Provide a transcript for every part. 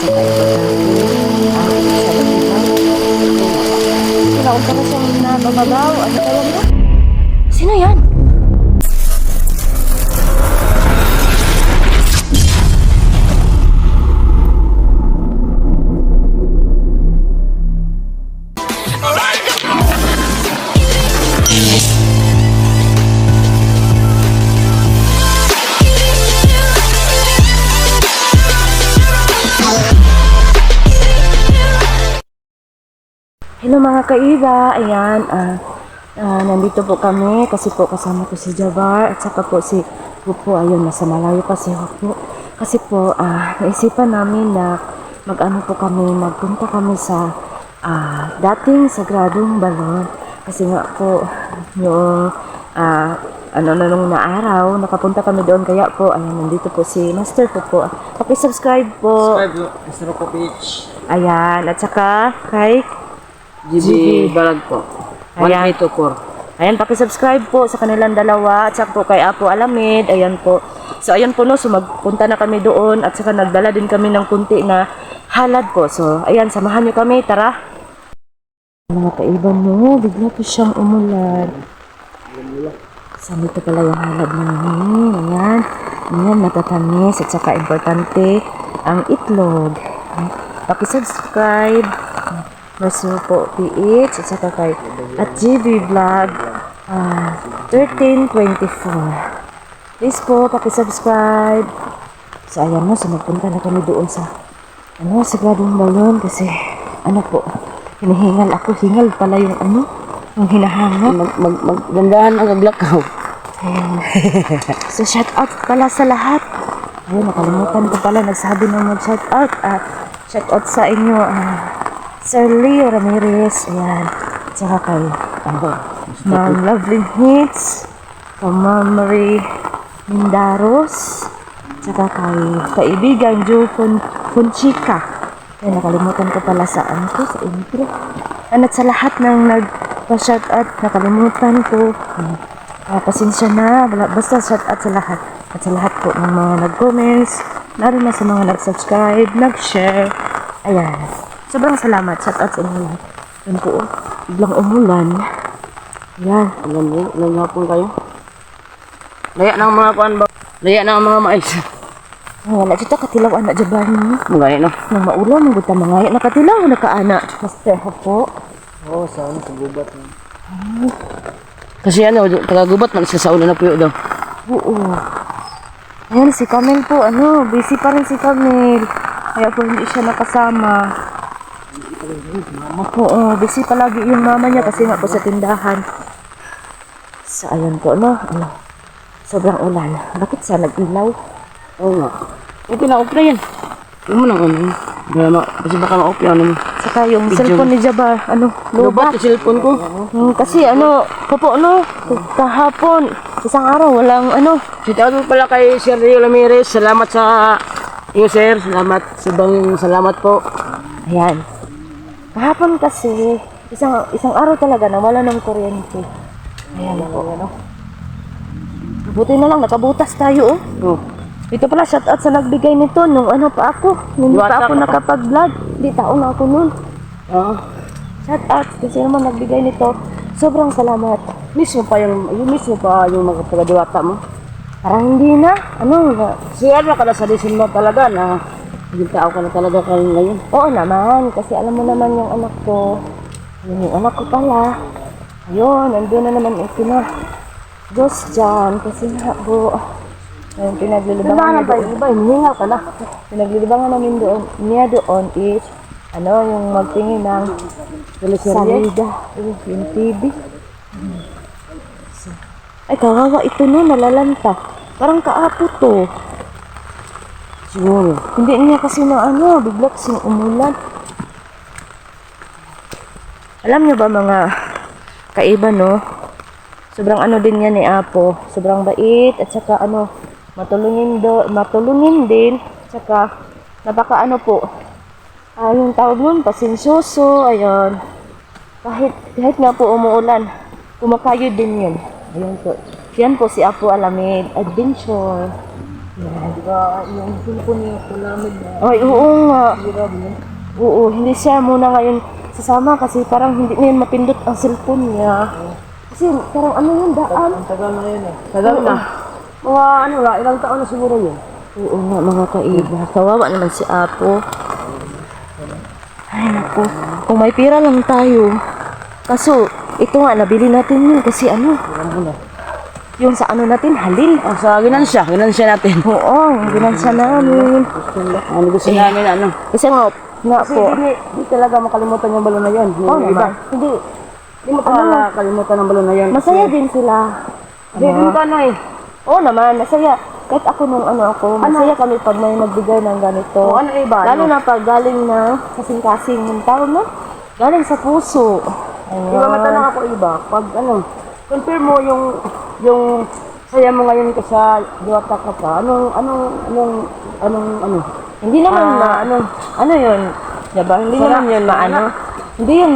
sa importante sa bagitan. Kinaunta ka siyang nabababaw. Ano tawag mo? Sino yan? Hello mga kaiba, ayan, nandito po kami kasi po kasama ko si Jabar at saka po si Hupo, ayun, nasa malayo pa si Hupo. Kasi po, naisipan namin na magpunta kami sa dating Sagradong Balon. Kasi nga po, yung, nung naaraw, nakapunta kami doon, kaya po, ayan, nandito po si Master Hupo. Subscribe po. Subscribe, Mr. Rocco Beach. Ayan, at saka kay GB Balag po. Ayan. 1324. Ayan, paki-subscribe po sa kanilang dalawa at saka po kay Apo Alamid. Ayan po. So, ayan po no. So, magpunta na kami doon at saka nagdala din kami ng kunti na halad po. So, ayan, samahan nyo kami. Tara. Mga kaiban mo, bigla po siyang umulan. Saan dito pala yung halad namin. Ayan. Ayan, matatamis at saka importante ang itlog. Paki-subscribe. Maso po PH at saka kay at GB Vlog 1324. Please po paki-subscribe. So ayan mo, so magpunta na kami doon sa Sagradong Balon kasi po, hinihingal ako, hingal pala yung yung hinahangat. Magdandahan ang kaglakaw. Ayan. So shout out pala sa lahat. Ayun, nakalimutan ko pala, nagsabi nung mag-shout out. Shout out sa inyo, Sir Leo Ramirez, ayan, tsaka kay Ma'am Lovely Hits, kay Ma'am Marie Mindaros, tsaka kay kaibigan Joe Fonchica. Ayan, nakalimutan ko pala sa sa intro. At sa lahat ng nagpa-shoutout, nakalimutan ko. Pasensya na, basta shoutout sa lahat. At sa lahat po ng mga nag-comments, lalo na sa mga nag-subscribe, nag-share, ayan. Sobrang salamat. Shout out sa inyo lahat. Yan po, biglang umulan. Yan. Ilan hapon kayo? Laya ng mga kuan ba? Laya ng mga mais. Wala dito katilaw anak Jabar mo. Mangay no? Nang maulan, mga buta mga na katilaw na kaana. Master po. Oo, saan sa gubat na. Kasi taga-gubat man sa ulan na puyo daw. Oo. Ayan, si Camille po, busy pa rin si Camille. Kaya po hindi siya nakasama. Oo, busy palagi yung mama niya kasi nga po sa tindahan. So, ayan po, sobrang ulan. Bakit sa nag-ilaw? Oo nga. Okay na, okay na yan. Huwag mo nang kasi baka ma-okay mo. Saka yung cellphone ni Jabar, Lubat yung cellphone ko. Kasi Popo, kahapon, isang araw, walang Shout out mo pala kay Sir Leo Ramirez. Salamat sa iyo, sir. Salamat po. Ayan. Kahapon kasi, isang araw talaga na wala ng kuryente. Ayan po, Buti na lang, nakabutas tayo, Oh. Dito pala, shout out sa nagbigay nito, nung pa ako. Hindi pa ako nakapag-vlog. Hindi, taon na ako nun. Shout out, kasi naman nagbigay nito. Sobrang salamat. Mismo pa yung magpagadiwata mo. Parang hindi na, Siya na ka na sa December talaga na naging tao ka na talaga kayo ngayon. Oo naman, kasi alam mo naman yung anak ko. Yung anak ko pala. Ayun, nandun na naman ito na. Diyos dyan, kasi nga po. Yung pinaglilibangan Hiningal ka na. Pinaglilibangan namin niya doon is, yung magtingin ng salida. Yung TV. Ay, kawawa ito nalalanta. Parang kaapo to. Siguro. Hindi niya kasi bigla kasing umulan. Alam niyo ba mga kaiba, sobrang din yan ni Apo. Sobrang bait at saka matulungin din. At saka napaka po. Yung tawag nun, pasensyoso. Ayun. Kahit nga po umuulan, kumakayo din yun. Ayun po. Yan po si Apo Alamid Adventure. Diba, yung cellphone niya, kulamig na. Ay, oo nga. Hirap mo. Oo, hindi siya muna ngayon sasama kasi parang hindi na yun mapindot ang cellphone niya. Kasi parang ano yun, daan. Ang tagal na yun eh. Tagal na. Mga ano na, ilang taon na siguro yun. Oo nga mga kaiba. Kawawa naman si Apo. Ay naku. Kung may pira lang tayo. Kaso, ito nga, nabili natin yun kasi ano, yung sa ano natin, halil. Ah, sa ginansya natin. Oo, yung ginansya namin. Ano gusto namin ano? Kasi nga Kasi po. hindi talaga makalimutan yung balon na yun. Oo naman. Hindi. Hindi mo talaga makalimutan ang balon na yun. Masaya din sila. Hindi din ka na eh. Oo naman, masaya. Kahit ako nung ano ako, masaya kami pag may nagbigay ng ganito. O ano iba? Lalo na pag galing na kasing-kasing yung tao, no? Galing sa puso. Iba matanong ako iba. Pag ano, compare mo yung saya mo ngayon ka sa diwata ka pa. Anong Hindi naman ano yun, diba? Hindi naman yun maano. Hindi yun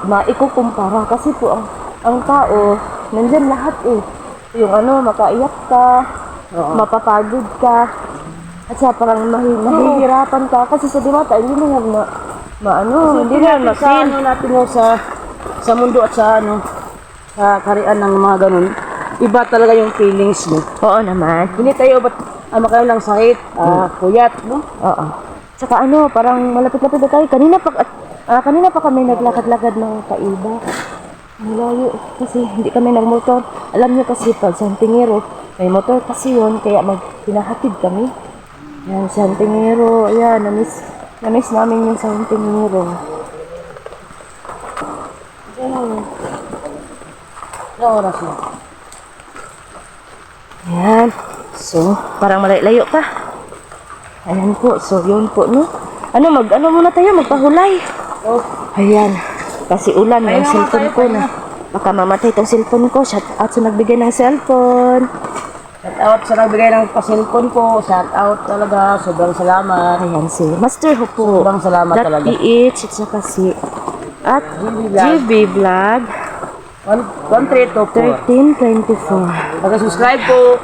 maikukumpara kasi po ang tao, nandyan lahat eh. Yung ano, makaiyak ka, mapapagod ka, at saka parang mahihirapan ka kasi sa diwata, hindi mo yan hindi mo yan sa ma-feel. ano natin mo sa mundo at sa ano, sa karian ng mga ganun, iba talaga yung feelings mo. Oo naman. Hindi tayo ba't kayo ng sakit, puyat, no? Oo. Tsaka ano, parang malapit-lapit na tayo. Kanina pa kami naglakad-lakad ng kaiba. Malayo kasi hindi kami nagmotor. Alam niyo kasi pag Santingero, may motor kasi yun, kaya pinahatid kami. Yan, Santingero, ayan, namiss namin yung Santingero. Ilang oras na? Ayan. So, parang malayo pa. Ayan po. So, yun po, no? Ano muna tayo? Magpahulay. Oh, Ayan. Kasi ulan yung Ayun, cellphone tayo, ko na. Baka mamatay itong cellphone ko. Shout out sa nagbigay ng cellphone. shout out sa nagbigay ng pa-cellphone ko. Shout out talaga. Sobrang salamat. Ayan si Master Hopo. Sobrang salamat talaga. .ph at saka si at GB Vlog. GB Vlog 1324. 1324. Pag-subscribe po.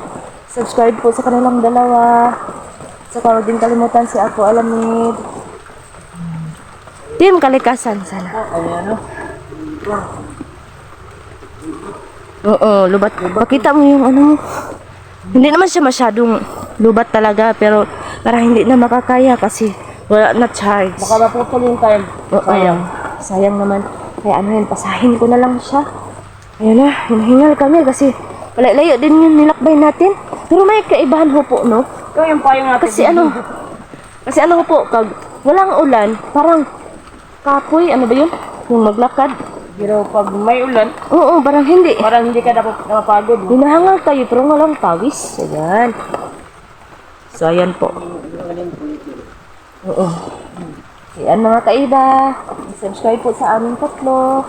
Subscribe po sa kanilang dalawa. Saka huwag din kalimutan si Ako Alamid. Team Kalikasan sana. Ayan, no? Oo, lubat. Pakita mo yung ano. Hindi naman siya masyadong lubat talaga, pero parang hindi na makakaya kasi wala na charge. Baka maputol yung time. Sayang. Sayang naman. Kaya ano yun, pasahin ko na lang siya. Ayan na, hinahingal kami kasi layo din yung nilakbay natin. Pero may kaibahan ho po, no? Ito yung payong natin. Kasi ano ho po, pag walang ulan, parang kapoy, ano ba yun? Yung maglakad. Pero pag may ulan, Oo, parang hindi. parang hindi ka napapagod. No? Hinahangal tayo, pero walang pawis. Ayan. So, ayan po. Oo. Ayan mga kaiba. Subscribe po sa aming tatlo.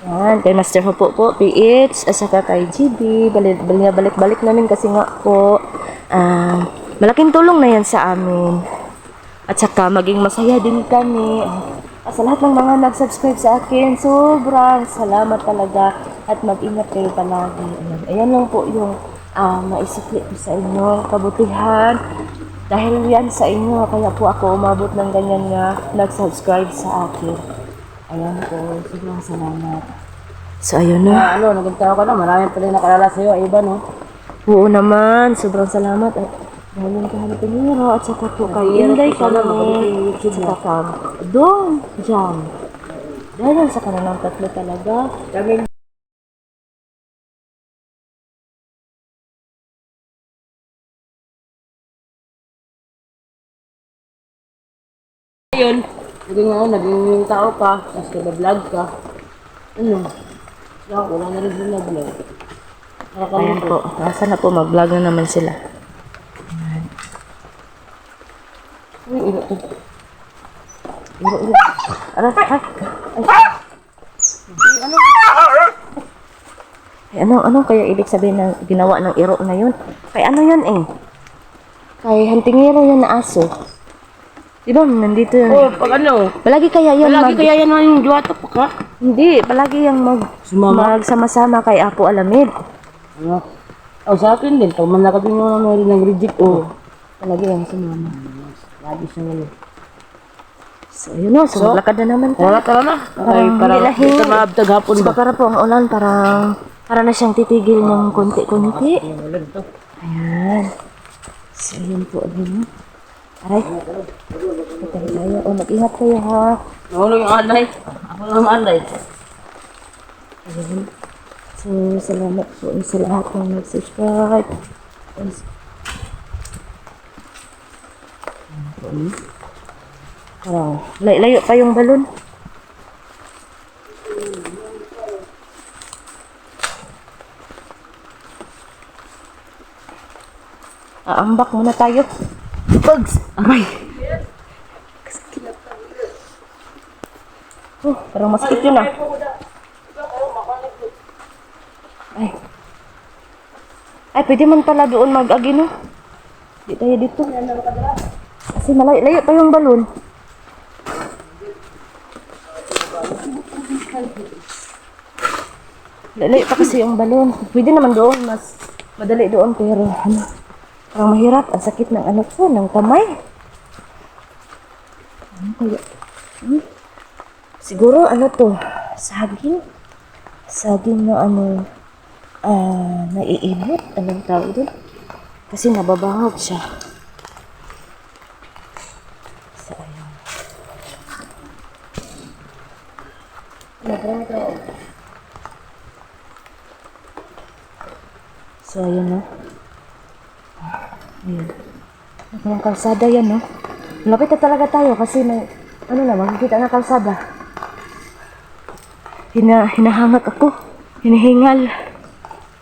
Ayan, kay Master Hopo po, PH, at saka kay GB. Balik-balik namin kasi nga po, malaking tulong na yan sa amin. At saka maging masaya din kami. Sa lahat ng mga nag-subscribe sa akin, sobrang salamat talaga. At mag-ingat kayo palagi. Ayan lang po yung maisukli ko sa inyo, kabutihan. Dahil yan sa inyo, kaya po ako umabot ng ganyan nga nag-subscribe sa akin. Ayan po, sobrang salamat. So, ayun na. Naging tao ka na. Maraming pala nakalala sa'yo. Iba, no? Oo naman, sobrang salamat. At dahil ka Halipinero at saka po kay Inday kami. At saka kang Dong Jam. Dahil sa kanilang tatlo talaga. Kami yun. Naging tao ka. Tapos nag-vlog ka. Ano? Wala na rin sila vlog. Ayan po, nasa na po, mag-vlog na naman sila. Uy, ilo to. Ilo. Ano kaya ibig sabihin ng ginawa ng iro na yun? Kay ano yun eh? Kay hantingero yan na aso. Diba, nandito yun. Oh, pag ano? Palagi kaya yan Kaya yan yung diwata pa ka? Hindi, palagi yung Sumama? magsama-sama kay Apo Alamid. Ano? Oh, sa akin din. Pag man nakatingin mo na rin ng reject, oh. Talaga yan si mama. Lagi siyang ano. So, yun o. So, maglakad na naman tayo. Tara, tara na. Ay, parang hindi ito maabtag hapon So, ba? para po ang ulan, para na siyang titigil ng konti-konti. Ayan. So, yun po. Ayun. Aray. Patay tayo. O, mag-ingat kayo ha. Nahulog yung alay. Ako lang ang alay. Ayun. So, salamat po sa lahat ng nag-subscribe. Parang, layo pa yung balon. Aambak muna tayo. Bugs! Aray! Oh, parang maskit yun ah. Ay. Ay, pwede man pala doon mag-agi, no? Di tayo dito. Kasi layo pa yung balon. Layo pa kasi yung balon. Pwede naman doon, mas madali doon, pero ano, parang mahirap. Ang sakit ng ano ko, ng kamay. Ano kaya? Siguro ano to, saging. Saging na ano, naiibot. Anong tawag doon? Kasi nababahog siya. So, ayun. So, ayun na. Ayun. Ang kalsada yan, no? Malapit na talaga tayo kasi may, ano na, makikita na kalsada. Hinahangat ako. Hinihingal.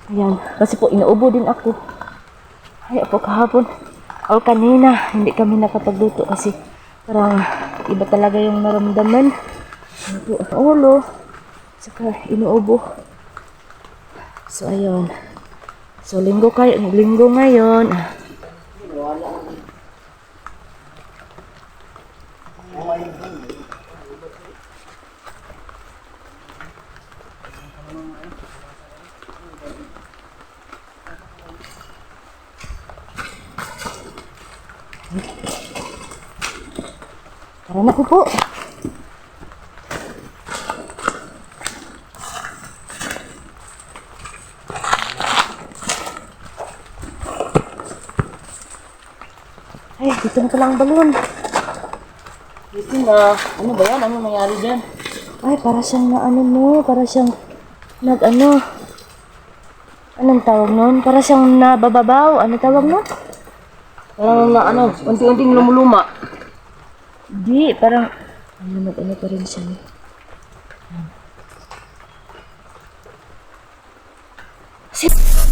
Ayan. Kasi po, inuubo din ako. Ay, po kahapon. O kanina, hindi kami nakapagluto kasi parang iba talaga yung naramdaman. Ano po, ang ulo. Saka inuubo. So, ayun. So, linggo ngayon. Tara na po. Ay, dito na pala ang balon. Ito na. Ano ba yan? Ano nangyari dyan? Ay, para siyang na ano mo, para siyang nag-ano. Anong tawag nun? Para siyang nabababaw. Ano tawag nun? Parang na ano, unti-unting lumuluma. Di, parang ano nag-ano pa rin siya. Sit!